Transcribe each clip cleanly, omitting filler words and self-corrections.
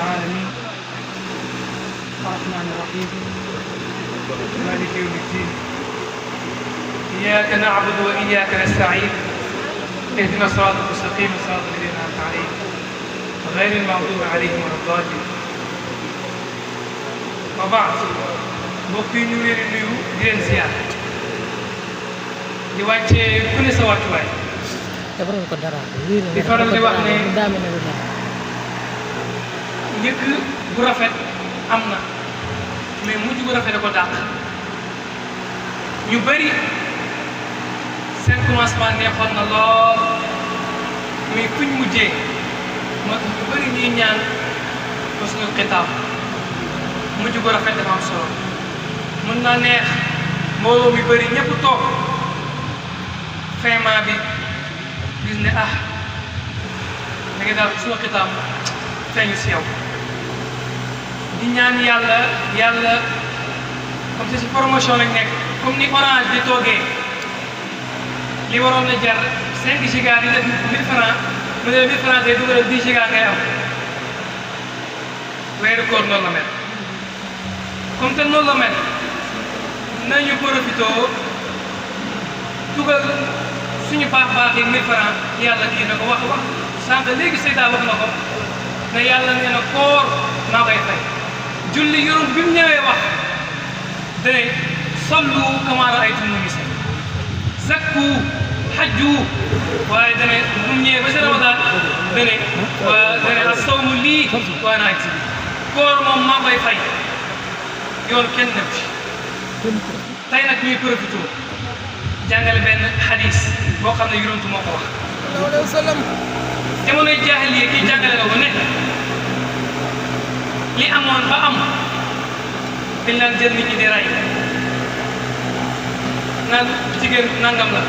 العالمين الرحمن الرحيم مالك يوم الدين إياك نعبد وإياك نستعين اهدنا الصراط المستقيم صراط الذين أنعمت عليهم غير المغضوب عليهم ولا الضالين وبعد mbokk yi ñu leen di nuyu di leen ziar di wàccee ku ne sa wàccuwaay di faral di wax ne njëkk bu rafet am na mais mujj bu rafet da ko dàq ñu bëri seen commencement neexoon na lool mais kuñ mujjee moo tax ñu bëri ñuy ñaan husnul xitaam mujj bu rafet dafa am solo mën naa neex mbooloo mi bëri ñëpp toog vraiment bi gis ne da ngay daal husnul xitaam feeñu si yow di ñaan yàlla comme si promotion lañ nekk comme ni Orange di toogee li waroon na jar 5 giga di def 1000 francs mu ne 1000 francs day dugalal 10 giga ngay am weeru koor noonu la mel comme te noonu la mel nañu profité dugal suñu baax yi 1000 francs yàlla kii na ko wax sànq léegi Seyda wax na ko ne yàlla nee na koor maa koy fay julli yoroon bi mu ñëwee wax dane sallu kamaa ra'aytumuuni usalli zakku hajju waaye dane bu mu ñëwee ba si Ramadan dane as-sawmu lii wa ana ajzi bihi koor moom maa koy fay yoon kenn nekk ci tey nag ñuy profité jàngale benn xadis boo xam ne yonent moo ko wax sallallahu alayhi wa sallam jamonoy jaahiliya kii jàngale na ko ne li amoon ba am dañ daan jël nit ñi di rey naan jigéen nangam la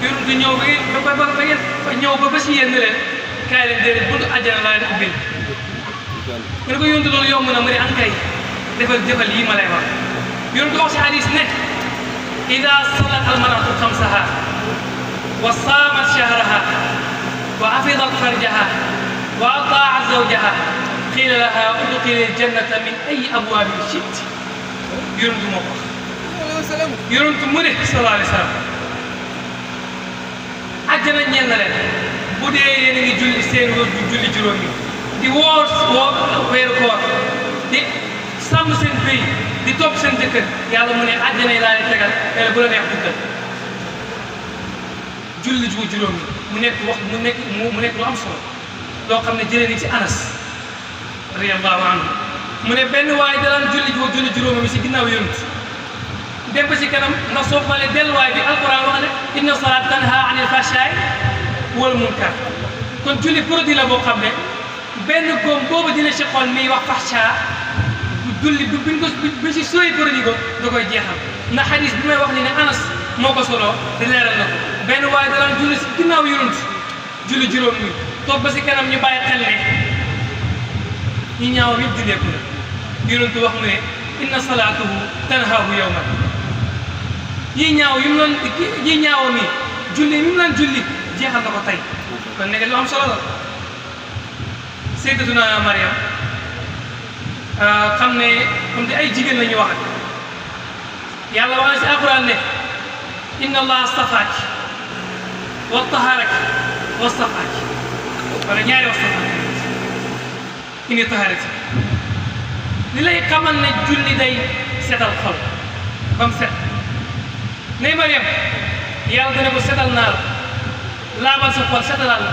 yonent ñëw ba ñëw ba si yéen ne leen kaay leen déedéet buntu àjjana laa leen ubbil nga ne ko yonent loolu yomb na mu ne ankay defal yi ma lay wax yonent wax si hadis ne ida salat almaratu xamsaha wa saamat shahraha wa hafidat farjaha wa ataat zawjaha qiila laha udxili ljannata min ay abwaabin shi'ti yonent moo ko wax yonent mu ne sallallahu alayhi wa sallam àjjana ñeel na leen bu dee yéen a ngi julli seen wër du julli juróomi di woor weeru koor di sàmm seen béy di topp seen jëkkër yàlla mu ne àjjana yi laa leen tegal mais bu la neex dugal julli juróomi mu nekk lu am solo loo xam ne jëlee ni ci Anas radiyallahu anhu mu ne benn waaye daan julli juróomi mi si ginnaaw yonent dem ba ci kanam ndax soo xoolee delluwaay bi alquran wax ne inna salaat tanha anil fahshaay wal munkar kon julli produit la boo xam ne benn góom boobu dina ci xool miy wax fahsha julli buñ si sooy produit ko da koy jeexal ndax xadis bi may wax ni ne Anas moo ko soloo di leeral na ko benn waaye daan julli si ginnaaw yonent julli juróom mi toog ba si kanam ñu bàyyi xel ne ñi ñaaw yëpp dindeeku na yonent wax mu ne inna salaatuhu tanhaahu yawman yi ñaaw yi mu doon yi ñaaw mi julli mi mu doon julli jeexal na ko tey kon nekk lu am solo la Sayyidatuna Mariam xam ne comme te ay jigéen la ñuy wax yàlla wax na si alquran ne inna allaha astafaaki wa taharaki wa astafaaki wala ñaari wa astafaaki inni taharaki li lay xamal ne julli day setal xol ba mu set ne Mariam yàlla dana ko setal naa la laabal sa xol setalal la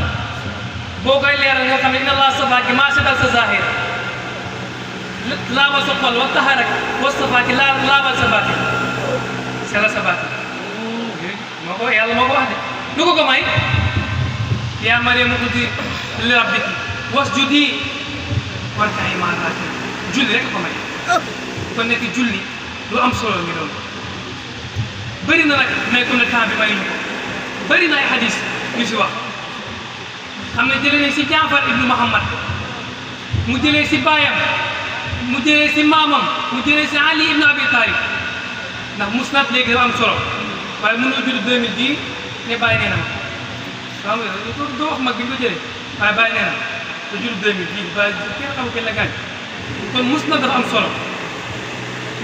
boo koy leeral nga xam ne inna allaha astafaaki maa setal sa zahir laabal sa xol wa taharaki wa astafaaki laabal sa baatin setal sa baatin yàlla moo ko wax de lu ko may yaa Mariam uqnutii li rabbiki wasjudi warka'i ma'a raaki'iin julli rek ko may kon nekk julli lu am solo ngi doon bëri na nag mais comme ne temps bi may ñu ko bëri na ay hadis ñu si wax xam ne jëlee nañ si Jaafar ibnu Muhammad mu jëlee si baayam mu jëlee si maamam mu jëlee si Ali ibnu Abi Talib ndax musnad léegi dafa am solo waaye mënoo judd 2010 ne bàyyi nee na ma waaw doo wax mag bi nga ko jëlee waaye bàyyi nee na te jur 2000 bii ba kenn xamul kañ la gaañ kon musnad dafa am solo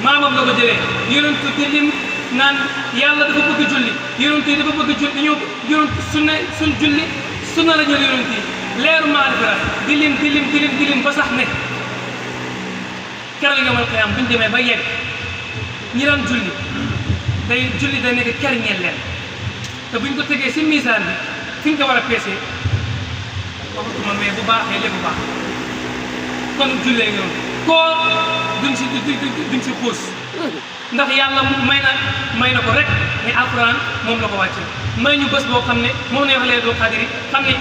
maamam la ko jëlee yonent di lim naan yàlla dafa bëgg julli yonent yi dafa bëgg julli dañoo yonent sunna suñ julli sunna la jël yonent yi leeru maarifa di lim ba sax ne keroog yawmal qiyaam bu ñu demee ba yegg ñi daan julli day nekk kariñeel leen te buñ ko tegee si misaan bi fi ñu ko war a peese waxatuma mais bu baaxee lépp bu baax kon jullee nga koo duñ si xuus ndax yàlla may na ko rek ne alquran moom la ko wàcce may ñu bés boo xam ne moom ne wax Laylatul Qadr xam ne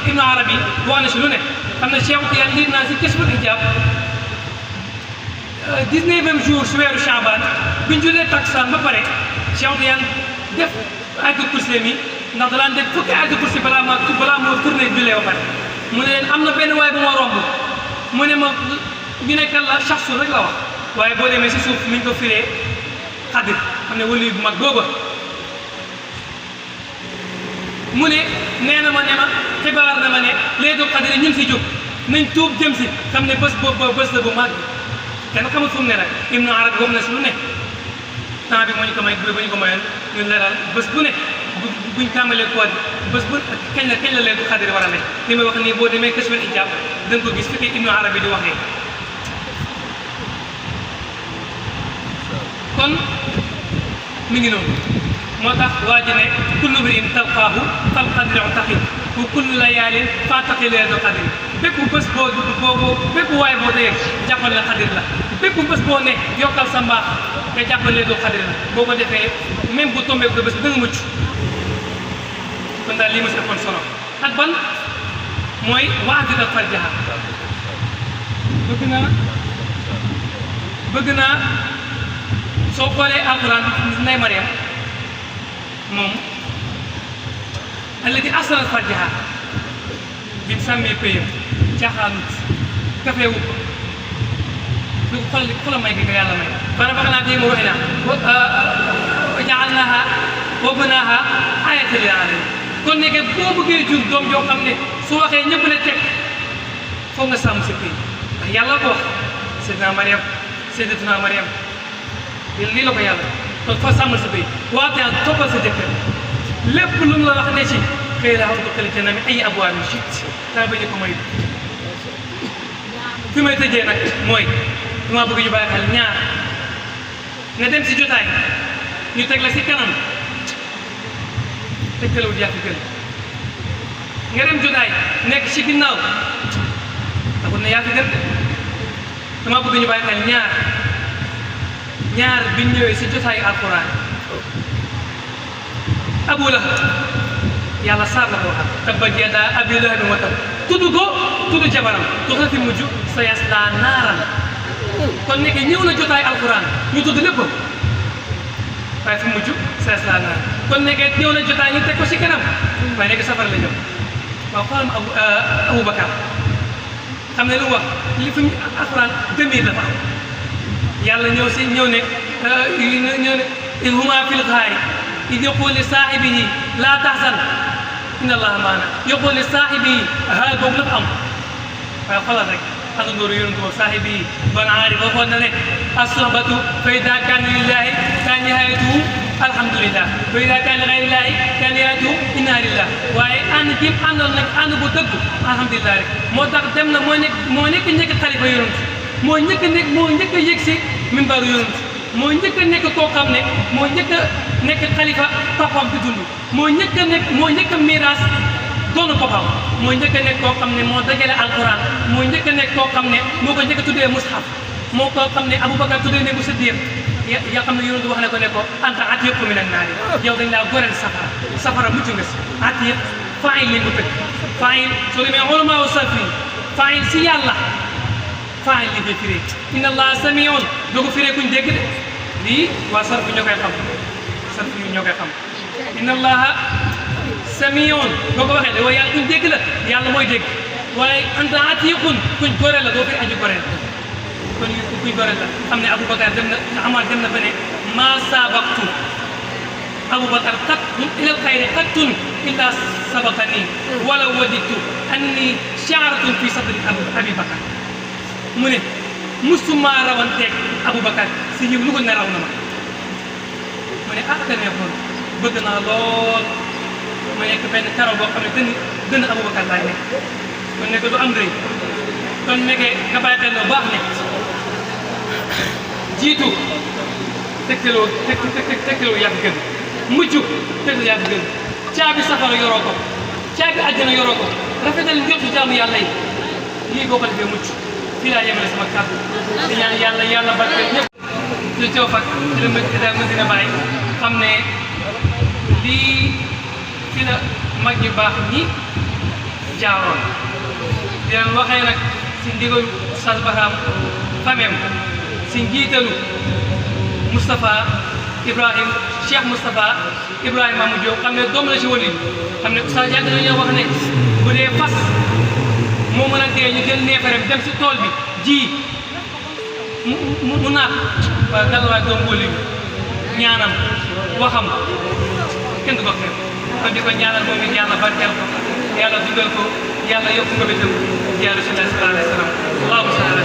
Ibnu Arabi wax na si lu ne xam ne Cheikh Tidiane liir naa si Kashful Hijab 19e jour si weeru Chaban biñ jullee takkusaan ba pare Cheikh Tidiane def ayatul kursi mi ndax dalaan def fukki ayatul kursi balaa moo tourné jullee ba pare mu ne leen am na benn waay bu ma romb mu ne ma ñu ne kan la shaxsu rek la wax waaye boo demee si suuf mi ngi ko firee xadir xam ne wali bu mag booba mu ne nee na ma xibaar na ma ne Laylatul Qadr ñu ngi si jóg nañ tuub jëm si xam ne bés boobu bés la bu mag kenn xamul fu mu ne nag Ibnu Arabi boobu na si lu ne temps bi moo ñu ko may bu ñu ko mayoon ñu leeral bés bu ne buñ tàmbalee koor bi bés bu kañ la Laylatul Qadr war a nekk li may wax nii boo demee Kashful Hijab da nga ko gis fi Ibnu Arabi di waxee kon mi ngi noonu moo tax waa ji ne kullu mri'in talqaahu fal qadru taqi wa kullu layaalin faataqi Laylatul Qadr bépp bés bépp waay boo dee jàppal na xadir la bépp bés boo ne yokkal sa mbaax te jàppal Laylatul Qadr la boo ko defee même bu tombé ko bés bi da nga mucc kon daal lii ma si ëppoon solo ak ban mooy wa'dil farjaha bëgg naa soo xoolee alquran Ndey Mariam moom allati ahsanat farjaha bi mu sàmmee péyam caaxaanut kafeewu ko lu xoolal may gi ko yàlla may bana bax naa bii mu waxi naa wa jaalnaaha wa banaaha aayatan lil aalamiin kon nekke boo bëggee jur doom joo xam ne su waxee ñëpp ne teg foog nga sàmm sa péy ndax yàlla ko wax Sayyidatuna Mariam lii la ko yàlla kon fa sàmmal sa béy waate ak toppal sa jëkkër lépp lu mu la wax ne ci xëy na xam nga xëy na mi ay abwaabin shi'ti daa bañ a ko may fi may tëjee nag mooy dama bëgg ñu bàyyi xel ñaar nga dem si jotaay ñu teg la si kanam tegtalewut yaa fi gën nga dem jotaay nekk ci ginnaaw taxul ne yaa fi gën dama bëgg ñu bàyyi xel ñaar biñ ñëwee si jotaayu alquran Abu Lahab yàlla saar la ko waxal tabbat yadaa abii lahabin wa tabb tudd jabaram dox na fi mujj sayaslaa naaran kon nekk ñëw na jotaayu alquran ñu tudd lépp waaye fi mujj sayaslaa naaran kon nekk ñëw na jotaay ñu teg ko si kanam waaye nekk safara la ñëw waaw xoolal Aboubacar xam ne lu mu wax li fi alquran demir dafa am yàlla ñëw ne id huma fil ghaari id yaqul li saahibihi laa tahzan inna allaha maana yaqul li saahibihi haal boobu la fa am waaye xoolal rek àndandoo yonent boobu saahibihi ban aari waxoon na ne as-suhbatu fa ida kaana lillahi kaana nihaayatuhu alhamdulillah wa ida kaana li ghayrillahi kaana nihaayatuhu inna lillah waaye ànd gi mu àndoon nag ànd bu dëgg alhamdulillah rek moo tax dem na moo nekk njëkk xalifa yonent moo njëkk a yëg si minbaru yonent moo njëkk a nekk koo xam ne moo njëkk a nekk xalifa papam di dund moo njëkk a miiras doonu papam moo njëkk a nekk koo xam ne moo dajale alquran moo njëkk a nekk koo xam ne moo ko njëkk a tuddee mushaf moo ko xam ne Aboubacar tuddee ne bu Siddiq yaa xam ne yonent wax ne ko anta atiiqu minan naari yow dañ laa goreel safara mucc nga si atiiq faa'il lañ ko tëgg faa'il soo demee ulamaa sarfi faa'il si yàlla faa'il li koy firee inna allaha samiun doo ko firee kuñ dégg de lii waa sarf ñoo koy xam inna allaha samiun boo ko waxee de waaye yàlla kuñ dégg la yàlla mooy dégg waaye anta atiiqun kuñ goreel la doo firi aju goreel kon kuñ goreel la xam ne Aboubacar dem na Amar dem na fa ne maa sabaqtu Aboubacar qattun ilal xayri qattun illa sabaqani wala waditu anni sha'ratun fi sadri Abi Bakar mu ne musuma rawanteeg Aboubacar si yiw lu ko ne raw na ma mu ne ah dana neexoon bëgg naa lool ma nekk benn karaw boo xam ne gën a Aboubacar laay nekk kon nekk du am rëy kon nekkee nga bàyyi xel baax ne jiitu tegtaloo yaa fi gën mujj tegtaloo yaa fi gën caabi safara yoroo ko caabi àjjana yoroo ko rafetal njortu jaamu yàlla yi lii boo ko defee mucc fii laa yemale sama kàddu di ñaan yàlla barkeel ñëpp ci coof ak ci la Medina Baye xam ne lii fi la mag ñu baax ñi jaaroon di leen waxee nag si ndigalu Oustaz Barham famem si njiitalu Moustapha Ibrahim Cheikh Moustapha Ibrahima Mamadou Diop xam ne doom la si wali xam ne Oustaz yàgg nañoo wax ne bu dee fas moo mën a dee ñu jël neefarem dem si tool bi ji mu naat waaye gàllanwaay doom wali ñaanam waxam kenn du ko xeeb kon di ko ñaanal moom it yàlla barkeel ko yàlla dugal ko yàlla yokk nga bëtam yaa Rasulullah sallallahu alayhi wa sallam allahumma salli ala